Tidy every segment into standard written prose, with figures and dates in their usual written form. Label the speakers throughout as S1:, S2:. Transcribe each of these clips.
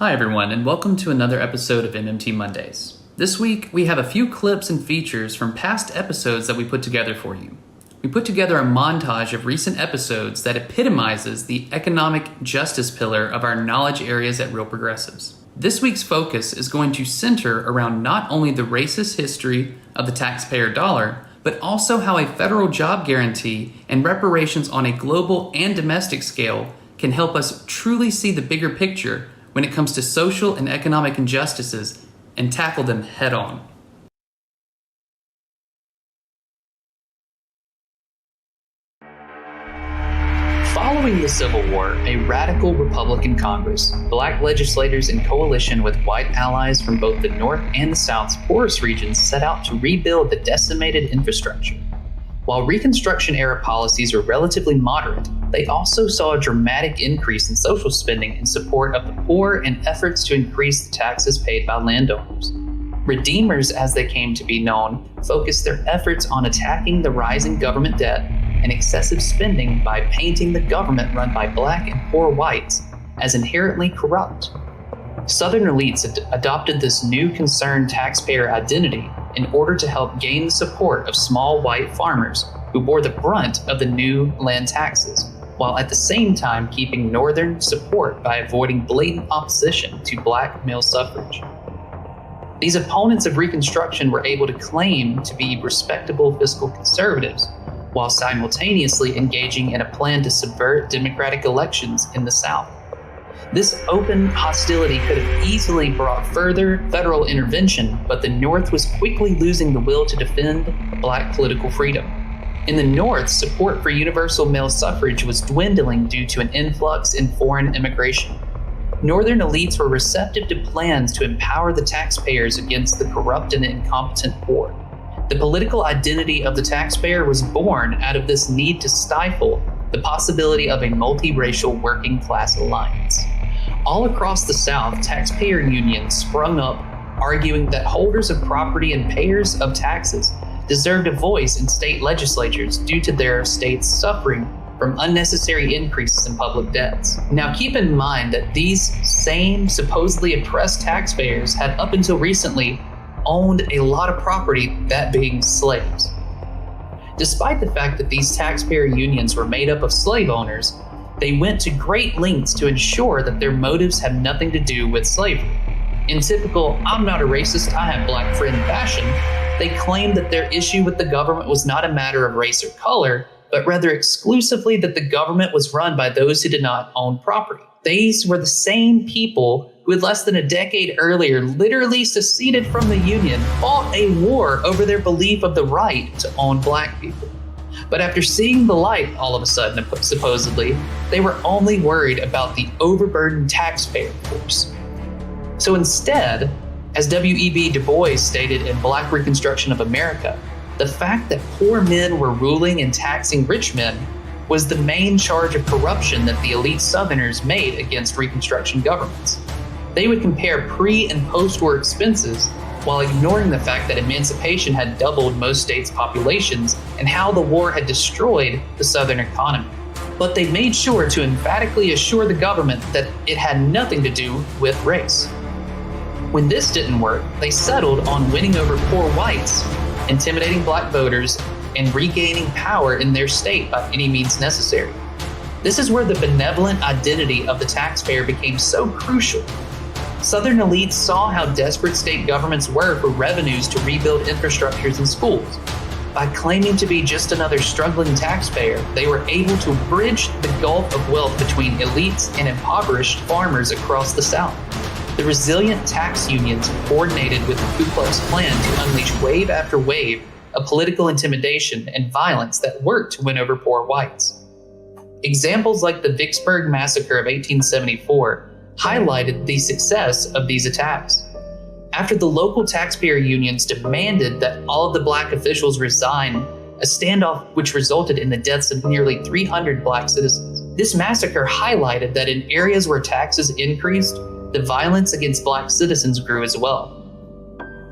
S1: Hi everyone, and welcome to another episode of MMT Mondays. This week, we have a few clips and features from past episodes that we put together for you. We put together a montage of recent episodes that epitomizes the economic justice pillar of our knowledge areas at Real Progressives. This week's focus is going to center around not only the racist history of the taxpayer dollar, but also how a federal job guarantee and reparations on a global and domestic scale can help us truly see the bigger picture when it comes to social and economic injustices and tackle them head on. Following the Civil War, a radical Republican Congress, black legislators in coalition with white allies from both the North and the South's poorest regions set out to rebuild the decimated infrastructure. While Reconstruction-era policies were relatively moderate, they also saw a dramatic increase in social spending in support of the poor and efforts to increase the taxes paid by landowners. Redeemers, as they came to be known, focused their efforts on attacking the rising government debt and excessive spending by painting the government run by black and poor whites as inherently corrupt. Southern elites adopted this new concerned taxpayer identity in order to help gain the support of small white farmers who bore the brunt of the new land taxes, while at the same time keeping Northern support by avoiding blatant opposition to black male suffrage. These opponents of Reconstruction were able to claim to be respectable fiscal conservatives, while simultaneously engaging in a plan to subvert democratic elections in the South. This open hostility could have easily brought further federal intervention, but the North was quickly losing the will to defend black political freedom. In the North, support for universal male suffrage was dwindling due to an influx in foreign immigration. Northern elites were receptive to plans to empower the taxpayers against the corrupt and incompetent poor. The political identity of the taxpayer was born out of this need to stifle the possibility of a multiracial working class alliance. All across the South, taxpayer unions sprung up, arguing that holders of property and payers of taxes deserved a voice in state legislatures due to their states suffering from unnecessary increases in public debts. Now keep in mind that these same supposedly oppressed taxpayers had up until recently owned a lot of property, that being slaves. Despite the fact that these taxpayer unions were made up of slave owners, they went to great lengths to ensure that their motives had nothing to do with slavery. In typical "I'm not a racist, I have black friend" fashion, they claimed that their issue with the government was not a matter of race or color, but rather exclusively that the government was run by those who did not own property. These were the same people who had less than a decade earlier literally seceded from the Union, fought a war over their belief of the right to own black people. But after seeing the light all of a sudden, supposedly, they were only worried about the overburdened taxpayer force. So instead, as W.E.B. Du Bois stated in Black Reconstruction of America, the fact that poor men were ruling and taxing rich men was the main charge of corruption that the elite Southerners made against Reconstruction governments. They would compare pre- and post-war expenses while ignoring the fact that emancipation had doubled most states' populations and how the war had destroyed the Southern economy. But they made sure to emphatically assure the government that it had nothing to do with race. When this didn't work, they settled on winning over poor whites, intimidating black voters, and regaining power in their state by any means necessary. This is where the benevolent identity of the taxpayer became so crucial. Southern elites saw how desperate state governments were for revenues to rebuild infrastructures and schools. By claiming to be just another struggling taxpayer, they were able to bridge the gulf of wealth between elites and impoverished farmers across the South. The resilient tax unions coordinated with the Ku Klux Klan to unleash wave after wave of political intimidation and violence that worked to win over poor whites. Examples like the Vicksburg Massacre of 1874 highlighted the success of these attacks. After the local taxpayer unions demanded that all of the black officials resign, a standoff which resulted in the deaths of nearly 300 black citizens. This massacre highlighted that in areas where taxes increased, the violence against black citizens grew as well.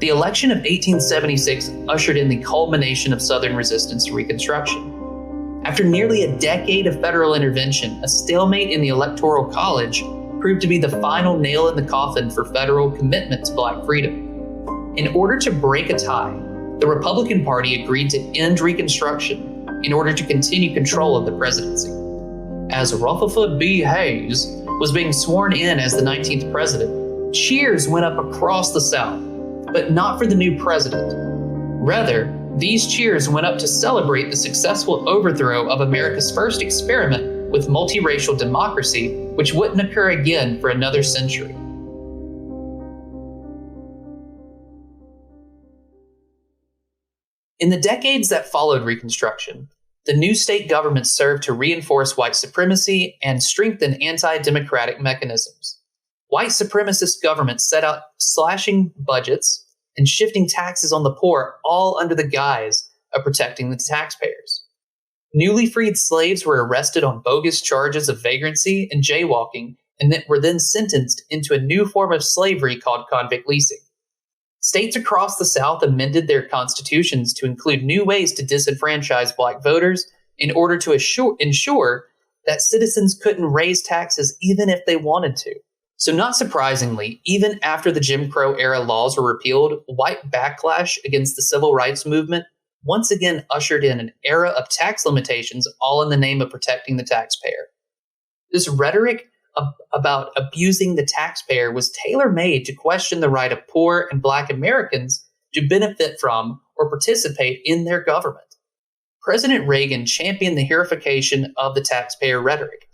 S1: The election of 1876 ushered in the culmination of Southern resistance to Reconstruction. After nearly a decade of federal intervention, a stalemate in the Electoral College, proved to be the final nail in the coffin for federal commitment to Black freedom. In order to break a tie, the Republican Party agreed to end Reconstruction in order to continue control of the presidency. As Rutherford B. Hayes was being sworn in as the 19th president, cheers went up across the South, but not for the new president. Rather, these cheers went up to celebrate the successful overthrow of America's first experiment with multiracial democracy, which wouldn't occur again for another century. In the decades that followed Reconstruction, the new state governments served to reinforce white supremacy and strengthen anti-democratic mechanisms. White supremacist governments set out slashing budgets and shifting taxes on the poor, all under the guise of protecting the taxpayers. Newly freed slaves were arrested on bogus charges of vagrancy and jaywalking, and were then sentenced into a new form of slavery called convict leasing. States across the South amended their constitutions to include new ways to disenfranchise Black voters in order to ensure that citizens couldn't raise taxes even if they wanted to. So not surprisingly, even after the Jim Crow era laws were repealed, white backlash against the civil rights movement once again ushered in an era of tax limitations, all in the name of protecting the taxpayer. This rhetoric about abusing the taxpayer was tailor-made to question the right of poor and Black Americans to benefit from or participate in their government. President Reagan championed the heroification of the taxpayer rhetoric.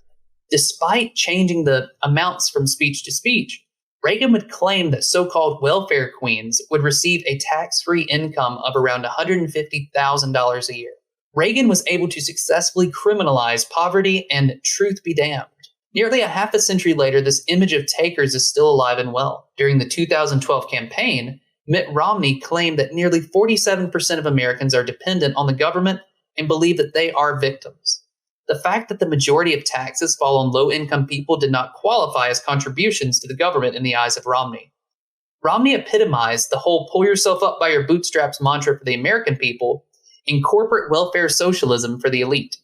S1: Despite changing the amounts from speech to speech, Reagan would claim that so-called welfare queens would receive a tax-free income of around $150,000 a year. Reagan was able to successfully criminalize poverty, and truth be damned, nearly a half a century later, this image of takers is still alive and well. During the 2012 campaign, Mitt Romney claimed that nearly 47% of Americans are dependent on the government and believe that they are victims. The fact that the majority of taxes fall on low-income people did not qualify as contributions to the government in the eyes of Romney. Romney epitomized the whole pull yourself up by your bootstraps mantra for the American people in corporate welfare socialism for the elite.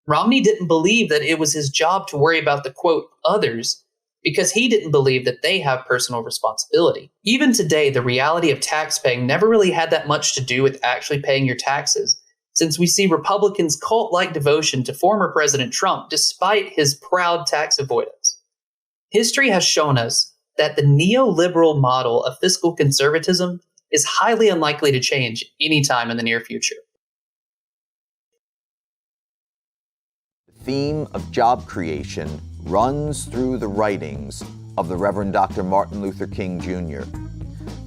S1: Romney didn't believe that it was his job to worry about the, quote, others, because he didn't believe that they have personal responsibility. Even today, the reality of tax paying never really had that much to do with actually paying your taxes, since we see Republicans' cult-like devotion to former President Trump despite his proud tax avoidance. History has shown us that the neoliberal model of fiscal conservatism is highly unlikely to change anytime in the near future.
S2: The theme of job creation runs through the writings of the Reverend Dr. Martin Luther King Jr.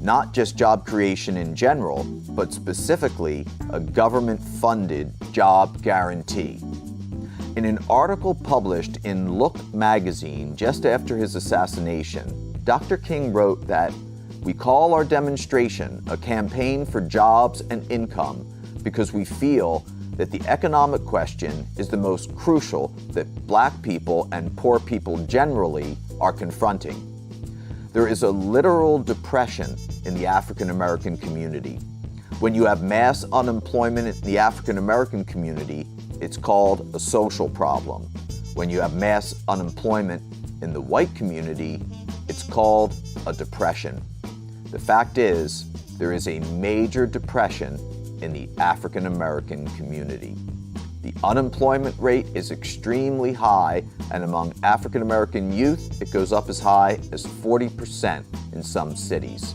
S2: Not just job creation in general, but specifically a government-funded job guarantee. In an article published in Look magazine just after his assassination, Dr. King wrote that, "We call our demonstration a campaign for jobs and income because we feel that the economic question is the most crucial that Black people and poor people generally are confronting. There is a literal depression in the African American community. When you have mass unemployment in the African American community, it's called a social problem. When you have mass unemployment in the white community, it's called a depression. The fact is, there is a major depression in the African American community. The unemployment rate is extremely high, and among African American youth, it goes up as high as 40% in some cities."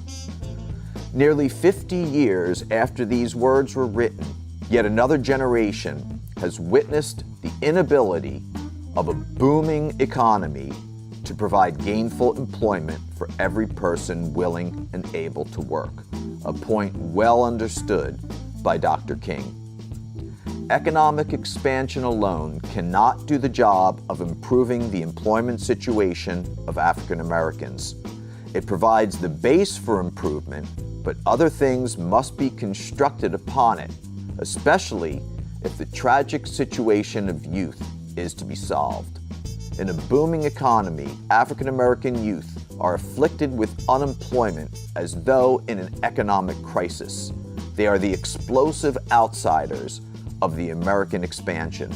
S2: Nearly 50 years after these words were written, yet another generation has witnessed the inability of a booming economy to provide gainful employment for every person willing and able to work, a point well understood by Dr. King. Economic expansion alone cannot do the job of improving the employment situation of African Americans. It provides the base for improvement, but other things must be constructed upon it, especially if the tragic situation of youth is to be solved. In a booming economy, African American youth are afflicted with unemployment as though in an economic crisis. They are the explosive outsiders of the American expansion.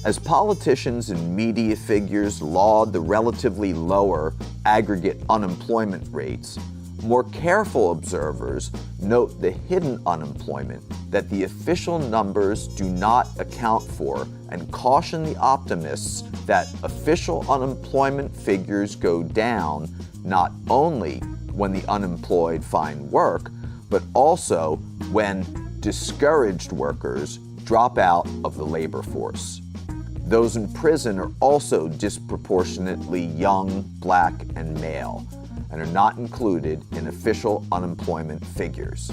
S2: As politicians and media figures laud the relatively lower aggregate unemployment rates, more careful observers note the hidden unemployment that the official numbers do not account for and caution the optimists that official unemployment figures go down not only when the unemployed find work, but also when discouraged workers drop out of the labor force. Those in prison are also disproportionately young, black, and male, and are not included in official unemployment figures.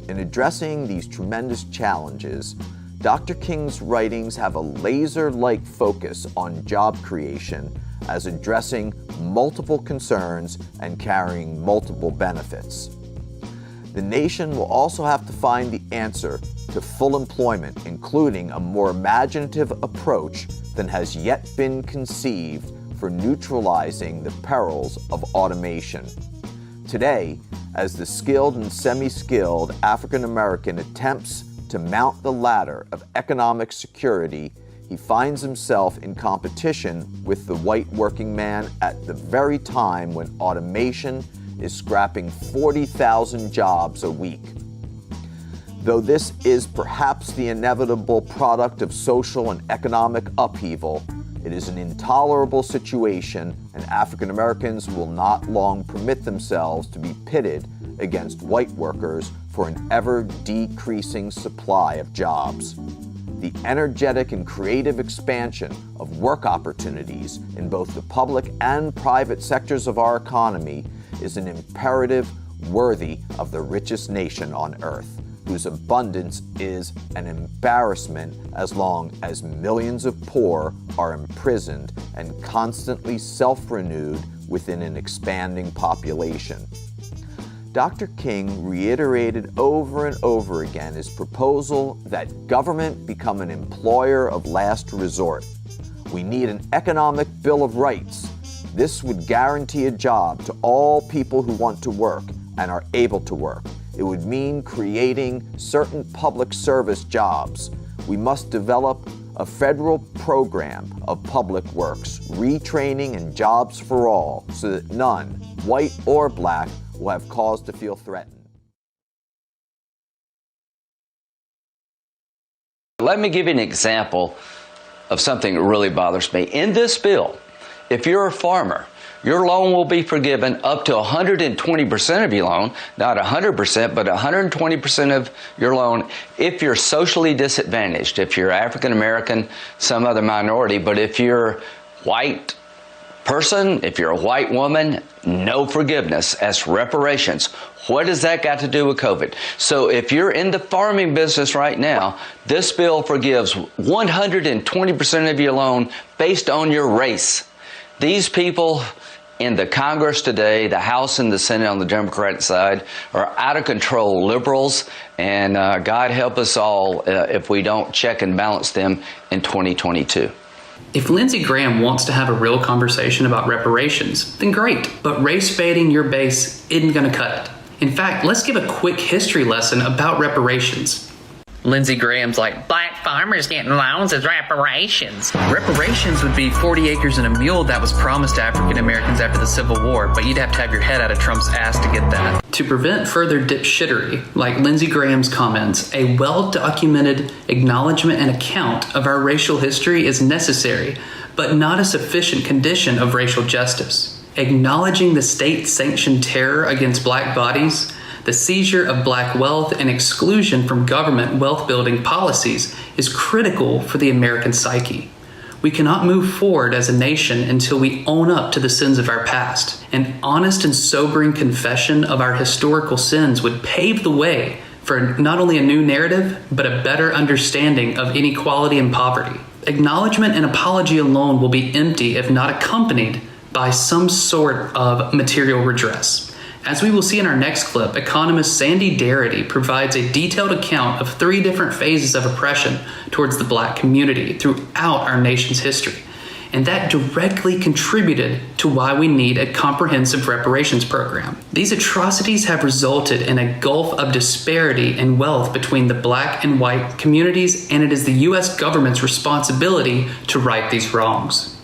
S2: In addressing these tremendous challenges, Dr. King's writings have a laser-like focus on job creation as addressing multiple concerns and carrying multiple benefits. The nation will also have to find the answer to full employment, including a more imaginative approach than has yet been conceived for neutralizing the perils of automation. Today, as the skilled and semi-skilled African American attempts to mount the ladder of economic security, he finds himself in competition with the white working man at the very time when automation is scrapping 40,000 jobs a week. Though this is perhaps the inevitable product of social and economic upheaval, it is an intolerable situation, and African Americans will not long permit themselves to be pitted against white workers for an ever-decreasing supply of jobs. The energetic and creative expansion of work opportunities in both the public and private sectors of our economy is an imperative worthy of the richest nation on earth, whose abundance is an embarrassment as long as millions of poor are imprisoned and constantly self-renewed within an expanding population. Dr. King reiterated over and over again his proposal that government become an employer of last resort. We need an economic Bill of Rights. This would guarantee a job to all people who want to work and are able to work. It would mean creating certain public service jobs. We must develop a federal program of public works, retraining and jobs for all, so that none, white or black, will have cause to feel threatened.
S3: Let me give you an example of something that really bothers me. In this bill, if you're a farmer, your loan will be forgiven up to 120% of your loan, not 100%, but 120% of your loan if you're socially disadvantaged, if you're African American, some other minority. But if you're white person, if you're a white woman, no forgiveness. That's reparations. What does that got to do with COVID? So if you're in the farming business right now, this bill forgives 120% of your loan based on your race. These people in the Congress today, the House and the Senate on the Democratic side, are out of control liberals, and God help us all if we don't check and balance them in 2022.
S1: If Lindsey Graham wants to have a real conversation about reparations, then great, but race baiting your base isn't going to cut it. In fact, let's give a quick history lesson about reparations. Lindsey Graham's like, black farmers getting loans as reparations. Reparations would be 40 acres and a mule that was promised to African Americans after the Civil War, but you'd have to have your head out of Trump's ass to get that. To prevent further dipshittery, like Lindsey Graham's comments, a well-documented acknowledgement and account of our racial history is necessary, but not a sufficient condition of racial justice. Acknowledging the state-sanctioned terror against black bodies, the seizure of black wealth, and exclusion from government wealth-building policies is critical for the American psyche. We cannot move forward as a nation until we own up to the sins of our past. An honest and sobering confession of our historical sins would pave the way for not only a new narrative, but a better understanding of inequality and poverty. Acknowledgement and apology alone will be empty if not accompanied by some sort of material redress. As we will see in our next clip, economist Sandy Darity provides a detailed account of 3 different phases of oppression towards the black community throughout our nation's history. and that directly contributed to why we need a comprehensive reparations program. These atrocities have resulted in a gulf of disparity in wealth between the black and white communities, and it is the U.S. government's responsibility to right these wrongs.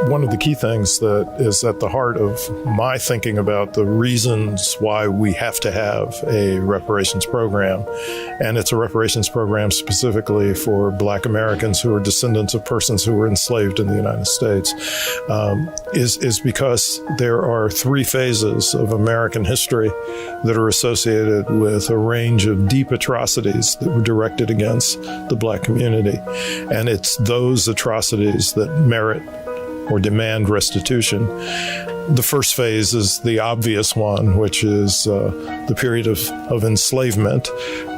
S4: One of the key things that is at the heart of my thinking about the reasons why we have to have a reparations program, and it's a reparations program specifically for Black Americans who are descendants of persons who were enslaved in the United States, is because there are three phases of American history that are associated with a range of deep atrocities that were directed against the Black community. And it's those atrocities that merit or demand restitution. The first phase is the obvious one, which is the period of enslavement,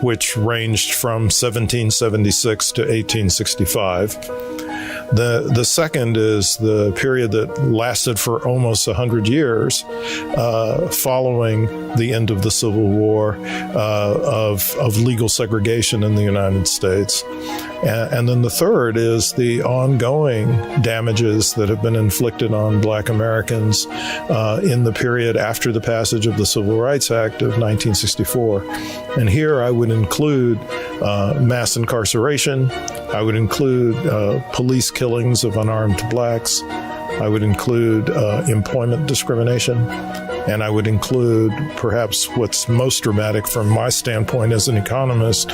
S4: which ranged from 1776 to 1865. The second is the period that lasted for almost 100 years following the end of the Civil War of legal segregation in the United States. And then the third is the ongoing damages that have been inflicted on Black Americans in the period after the passage of the Civil Rights Act of 1964. And here I would include mass incarceration. I would include police killings of unarmed Blacks. I would include employment discrimination. And I would include, perhaps what's most dramatic from my standpoint as an economist,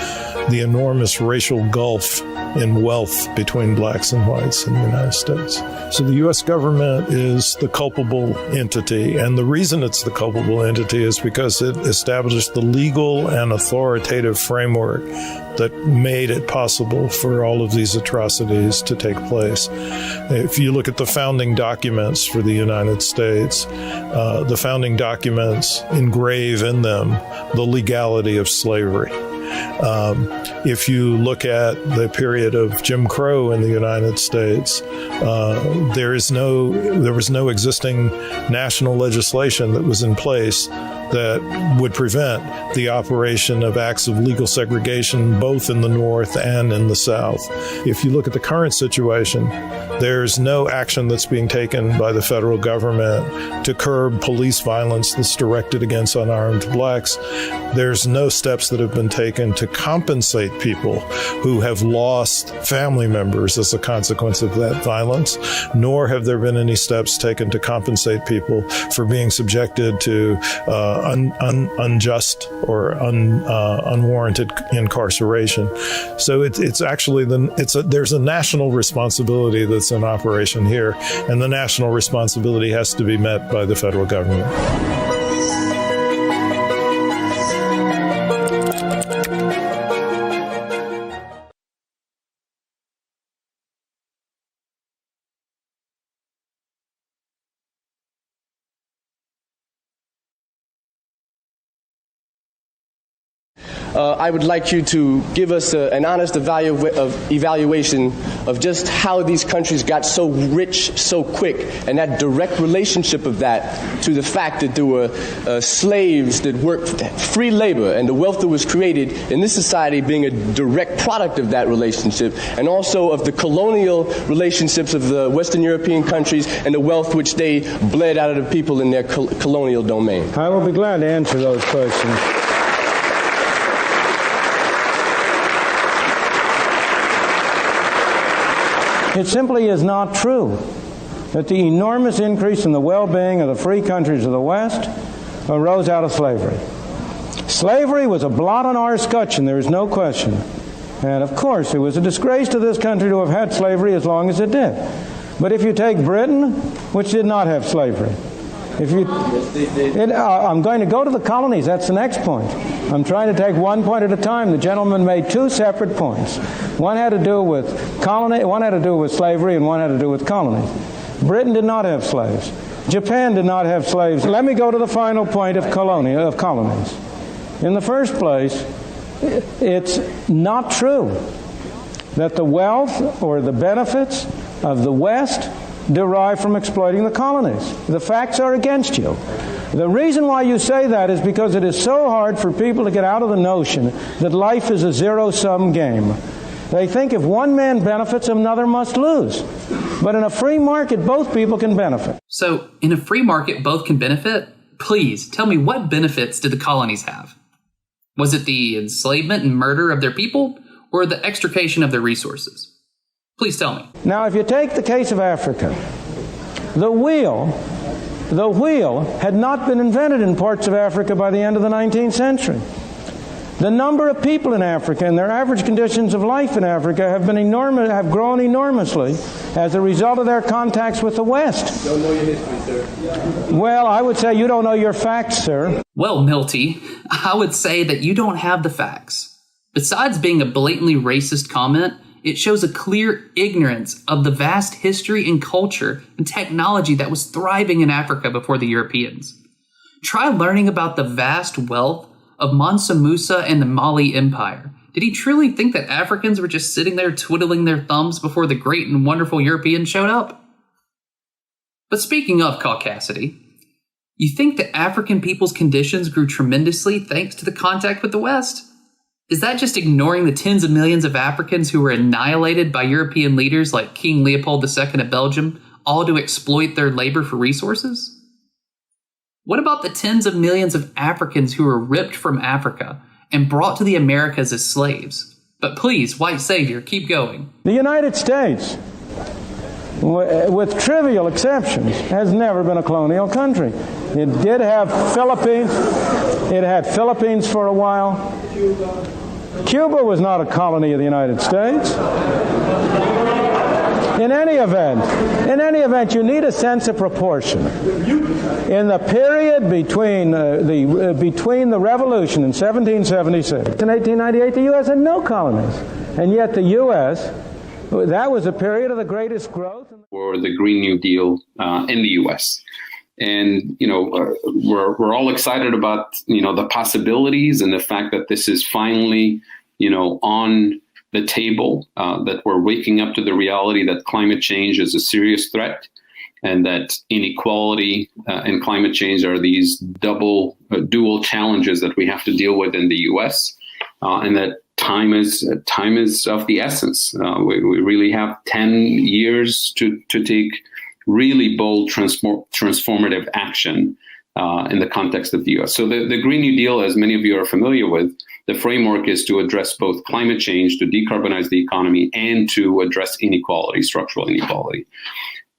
S4: the enormous racial gulf in wealth between Blacks and whites in the United States. So the U.S. government is the culpable entity, and the reason it's the culpable entity is because it established the legal and authoritative framework that made it possible for all of these atrocities to take place. If you look at the founding documents for the United States, the founding documents engrave in them the legality of slavery. If you look at the period of Jim Crow in the United States, there was no existing national legislation that was in place that would prevent the operation of acts of legal segregation both in the North and in the South. If you look at the current situation, there's no action that's being taken by the federal government to curb police violence that's directed against unarmed Blacks. There's no steps that have been taken to compensate people who have lost family members as a consequence of that violence, nor have there been any steps taken to compensate people for being subjected to unjust or unwarranted incarceration. So it's actually there's a national responsibility that's in operation here, and the national responsibility has to be met by the federal government.
S5: I would like you to give us an honest evaluation of just how these countries got so rich so quick, and that direct relationship of that to the fact that there were slaves that worked free labor, and the wealth that was created in this society being a direct product of that relationship, and also of the colonial relationships of the Western European countries and the wealth which they bled out of the people in their colonial domain.
S6: I will be glad to answer those questions. It simply is not true that the enormous increase in the well-being of the free countries of the West arose out of slavery. Slavery was a blot on our escutcheon, there is no question. And of course, it was a disgrace to this country to have had slavery as long as it did. But if you take Britain, which did not have slavery, I'm going to go to the colonies, that's the next point. I'm trying to take one point at a time. The gentleman made two separate points. One had to do with slavery, and one had to do with colonies. Britain did not have slaves. Japan did not have slaves. Let me go to the final point of colonies. In the first place, it's not true that the wealth or the benefits of the West derive from exploiting the colonies. The facts are against you. The reason why you say that is because it is so hard for people to get out of the notion that life is a zero-sum game. They think if one man benefits, another must lose. But in a free market, both people can benefit.
S1: So, in a free market, both can benefit? Please, tell me, what benefits did the colonies have? Was it the enslavement and murder of their people, or the extrication of their resources? Please tell me.
S6: Now, if you take the case of Africa, the wheel had not been invented in parts of Africa by the end of the 19th century. The number of people in Africa and their average conditions of life in Africa have grown enormously as a result of their contacts with the West.
S5: Don't know your history, sir.
S6: Well, I would say you don't know your facts, sir.
S1: Well, Milty, I would say that you don't have the facts. Besides being a blatantly racist comment, it shows a clear ignorance of the vast history and culture and technology that was thriving in Africa before the Europeans. Try learning about the vast wealth of Mansa Musa and the Mali Empire. Did he truly think that Africans were just sitting there twiddling their thumbs before the great and wonderful Europeans showed up? But speaking of caucasity, you think that African people's conditions grew tremendously thanks to the contact with the West? Is that just ignoring the tens of millions of Africans who were annihilated by European leaders like King Leopold II of Belgium, all to exploit their labor for resources? What about the tens of millions of Africans who were ripped from Africa and brought to the Americas as slaves? But please, white savior, keep going.
S6: The United States, with trivial exceptions, has never been a colonial country. It did have Philippines. It had Philippines for a while. Cuba was not a colony of the United States. In any event, you need a sense of proportion. In the period between the Revolution in 1776 and 1898, the U.S. had no colonies, and yet the U.S. that was a period of the greatest growth.
S7: For the Green New Deal in the U.S. And, we're all excited about, the possibilities and the fact that this is finally, on the table, that we're waking up to the reality that climate change is a serious threat and that inequality and climate change are these dual challenges that we have to deal with in the U.S. And that time is of the essence. We really have 10 years to take really bold transformative action in the context of the U.S. So the Green New Deal, as many of you are familiar with, the framework is to address both climate change, to decarbonize the economy, and to address inequality, structural inequality.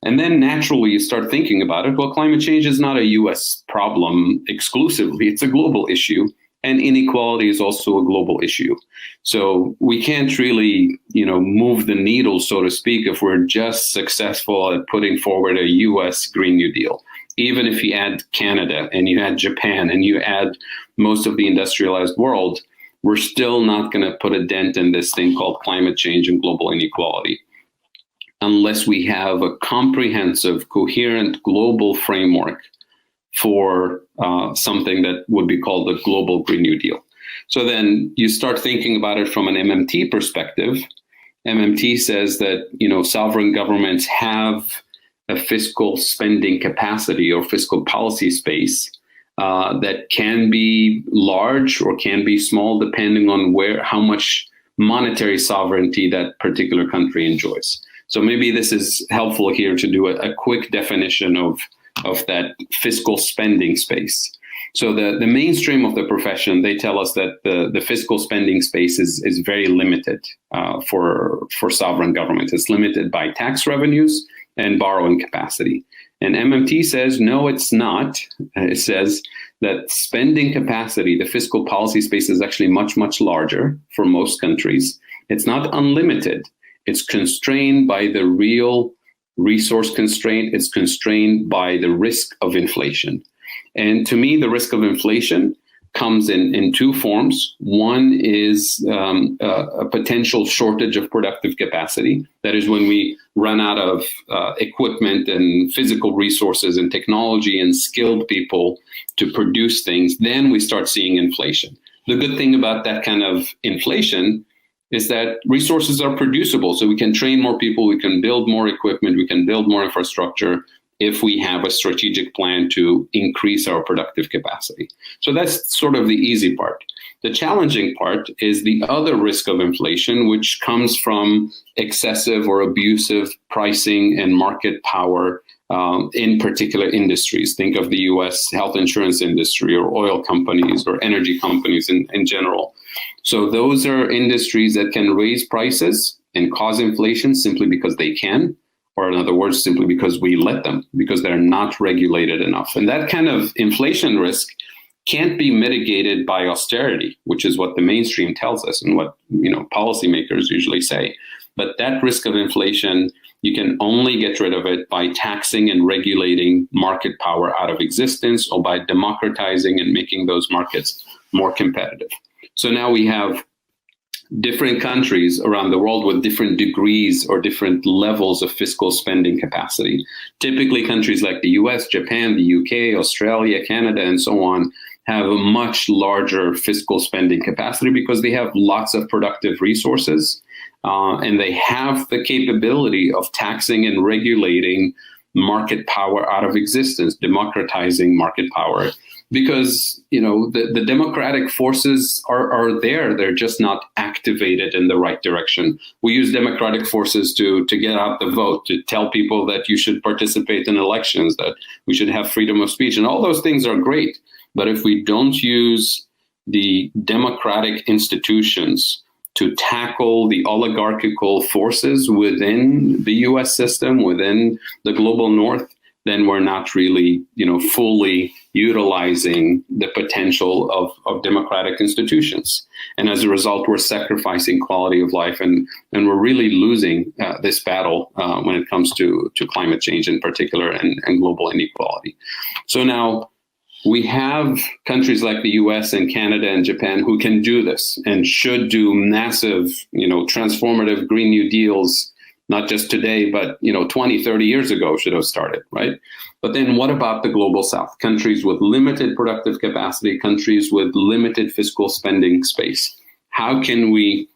S7: And then naturally you start thinking about it. Well, climate change is not a U.S. problem exclusively. It's a global issue. And inequality is also a global issue. So we can't really, move the needle, so to speak, if we're just successful at putting forward a U.S. Green New Deal. Even if you add Canada and you add Japan and you add most of the industrialized world, we're still not going to put a dent in this thing called climate change and global inequality unless we have a comprehensive, coherent global framework for something that would be called the global Green New Deal. So then you start thinking about it from an MMT perspective. MMT says that, sovereign governments have a fiscal spending capacity or fiscal policy space that can be large or can be small, depending on how much monetary sovereignty that particular country enjoys. So maybe this is helpful here to do a quick definition of that fiscal spending space. So the mainstream of the profession, they tell us that the fiscal spending space is very limited for sovereign governments. It's limited by tax revenues and borrowing capacity. And MMT says, no, it's not. It says that spending capacity, the fiscal policy space, is actually much, much larger for most countries. It's not unlimited. It's constrained by the real resource constraint. It's constrained by the risk of inflation. And to me, the risk of inflation comes in two forms. One is a potential shortage of productive capacity. That is when we run out of equipment and physical resources and technology and skilled people to produce things, then we start seeing inflation. The good thing about that kind of inflation is that resources are producible. So we can train more people, we can build more equipment, we can build more infrastructure if we have a strategic plan to increase our productive capacity. So that's sort of the easy part. The challenging part is the other risk of inflation, which comes from excessive or abusive pricing and market power in particular industries. Think of the US health insurance industry or oil companies or energy companies in general. So those are industries that can raise prices and cause inflation simply because they can, or in other words, simply because we let them, because they're not regulated enough. And that kind of inflation risk can't be mitigated by austerity, which is what the mainstream tells us and what policymakers usually say. But that risk of inflation, you can only get rid of it by taxing and regulating market power out of existence, or by democratizing and making those markets more competitive. So now we have different countries around the world with different degrees or different levels of fiscal spending capacity. Typically, countries like the US, Japan, the UK, Australia, Canada, and so on have a much larger fiscal spending capacity because they have lots of productive resources. And they have the capability of taxing and regulating market power out of existence, democratizing market power, because the democratic forces are there. They're just not activated in the right direction. We use democratic forces to get out the vote, to tell people that you should participate in elections, that we should have freedom of speech, and all those things are great. But if we don't use the democratic institutions to tackle the oligarchical forces within the US system, within the global north, then we're not really, fully utilizing the potential of democratic institutions. And as a result, we're sacrificing quality of life, and we're really losing this battle when it comes to climate change in particular and global inequality. So now we have countries like the US and Canada and Japan who can do this and should do massive, transformative Green New Deals, not just today, but 20, 30 years ago should have started, right? But then what about the global south? Countries with limited productive capacity, countries with limited fiscal spending space. How can we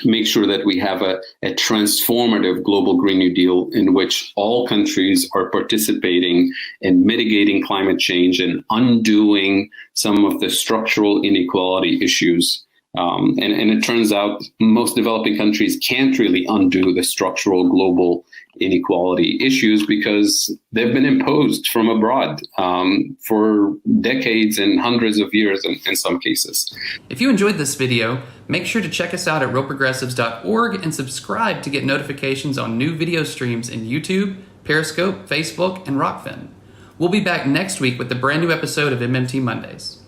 S7: make sure that we have a transformative global Green New Deal in which all countries are participating in mitigating climate change and undoing some of the structural inequality issues? And it turns out most developing countries can't really undo the structural global inequality issues because they've been imposed from abroad for decades and hundreds of years in some cases.
S1: If you enjoyed this video, make sure to check us out at realprogressives.org and subscribe to get notifications on new video streams in YouTube, Periscope, Facebook, and Rockfin. We'll be back next week with a brand new episode of MMT Mondays.